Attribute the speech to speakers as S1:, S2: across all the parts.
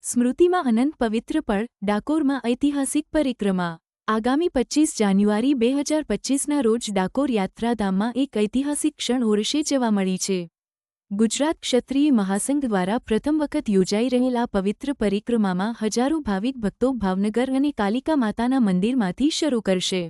S1: સ્મૃતિમાં અનંત પવિત્ર પળ ડાકોરમાં ઐતિહાસિક પરિક્રમા આગામી 25 જાન્યુઆરી 2025ના રોજ ડાકોર યાત્રાધામમાં એક ઐતિહાસિક ક્ષણ ઓરસે જવા મળી છે। ગુજરાત ક્ષત્રિય મહાસંઘ દ્વારા પ્રથમ વખત યોજાઈ રહેલ આ પવિત્ર પરિક્રમામાં હજારો ભાવિક ભક્તો ભાવનગર અને કાલિકા માતાના મંદિરમાંથી શરૂ કરશે।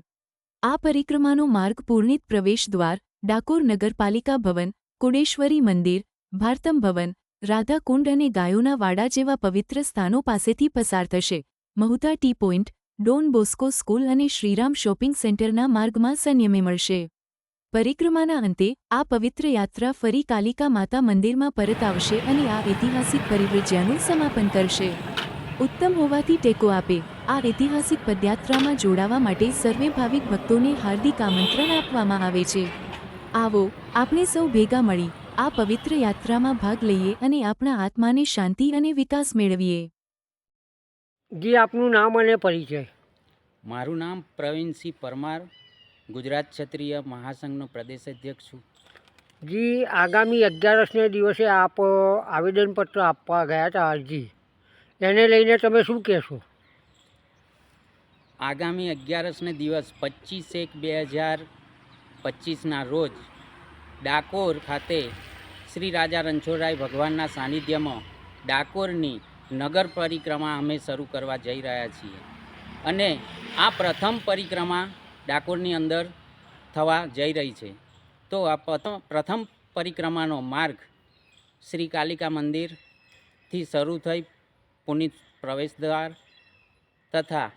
S1: આ પરિક્રમાનો માર્ગ પૂર્ણિત પ્રવેશ દ્વાર, ડાકોર નગરપાલિકા ભવન, કુડેશ્વરી મંદિર, ભારતમ ભવન, રાધાકુંડ અને ગાયોના વાડા જેવા પવિત્ર સ્થાનો પાસેથી પસાર થશે। Mahudha T point, Don Bosco school અને શ્રીરામ શોપિંગ સેન્ટરના માર્ગમાં સંયમે મળશે। પરિક્રમાના અંતે આ પવિત્ર યાત્રા ફરી કાલિકા માતા મંદિરમાં પરત આવશે અને આ ઐતિહાસિક પરિવ્રજ્યાનું સમાપન કરશે। ઉત્તમ હોવાથી ટેકો આપે આ ઐતિહાસિક પદયાત્રામાં જોડાવા માટે સર્વે ભાવિક ભક્તોને હાર્દિક આમંત્રણ આપવામાં આવે છે। આવો આપણે સૌ ભેગા મળી આ પવિત્ર યાત્રામાં ભાગ લઈએ અને આપણા આત્માને શાંતિ અને વિકાસ મેળવીએ।
S2: જી આપનું નામ અને પરિચય।
S3: મારું નામ પ્રવીણસિંહ પરમાર, ગુજરાત ક્ષત્રિય મહાસંઘનો પ્રદેશ અધ્યક્ષ છું।
S2: જી આગામી 11ને દિવસે આપ આવેદનપત્ર આપવા ગયા હતા અરજી, એને લઈને તમે શું કહેશો?
S3: આગામી 11ને દિવસ 25/1/2025ના રોજ ડાકોર ખાતે શ્રી રાજા રણછોડરાય ભગવાનના સાનિધ્યમાં ડાકોરની નગર પરિક્રમા અમે શરૂ કરવા જઈ રહ્યા છીએ અને આ પ્રથમ પરિક્રમા ડાકોરની અંદર થવા જઈ રહી છે। તો આ પ્રથમ પરિક્રમાનો માર્ગ શ્રી કાલિકા મંદિરથી શરૂ થઈ પુનિત પ્રવેશદ્વાર તથા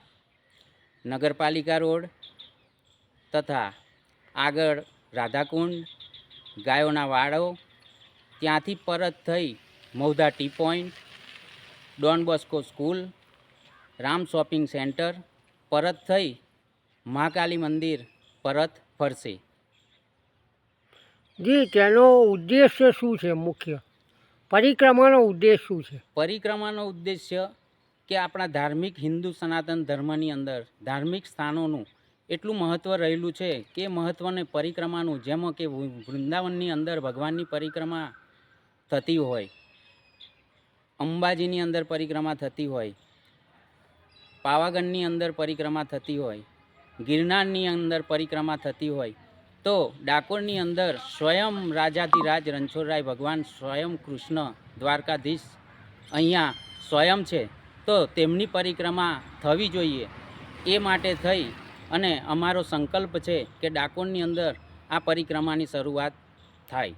S3: નગરપાલિકા રોડ તથા આગળ રાધાકુંડ, ગાયોના વાડો, ત્યાંથી પરત થઈ Mahudha T point, Don Bosco school, Ram shopping centre પરત થઈ મહાકાલી મંદિર પરત ફરશે।
S2: જી તેનો ઉદ્દેશ્ય શું છે? મુખ્ય પરિક્રમાનો ઉદ્દેશ શું છે?
S3: પરિક્રમાનો ઉદ્દેશ્ય કે આપણા ધાર્મિક હિન્દુ સનાતન ધર્મની અંદર ધાર્મિક સ્થાનોનું એટલું મહત્ત્વ રહેલું છે કે મહત્ત્વને પરિક્રમાનું, જેમાં કે વૃંદાવનની અંદર ભગવાનની પરિક્રમા થતી હોય, અંબાજીની અંદર પરિક્રમા થતી હોય, પાવાગઢની અંદર પરિક્રમા થતી હોય, ગિરનારની અંદર પરિક્રમા થતી હોય, તો ડાકોરની અંદર સ્વયં રાજાધિરાજ રણછોડરાય ભગવાન, સ્વયં કૃષ્ણ દ્વારકાધીશ અહીંયા સ્વયં છે, તો તેમની પરિક્રમા થવી જોઈએ। એ માટે થઈ અને અમારો સંકલ્પ છે કે ડાકોરની અંદર આ પરિક્રમાની શરૂઆત થાય।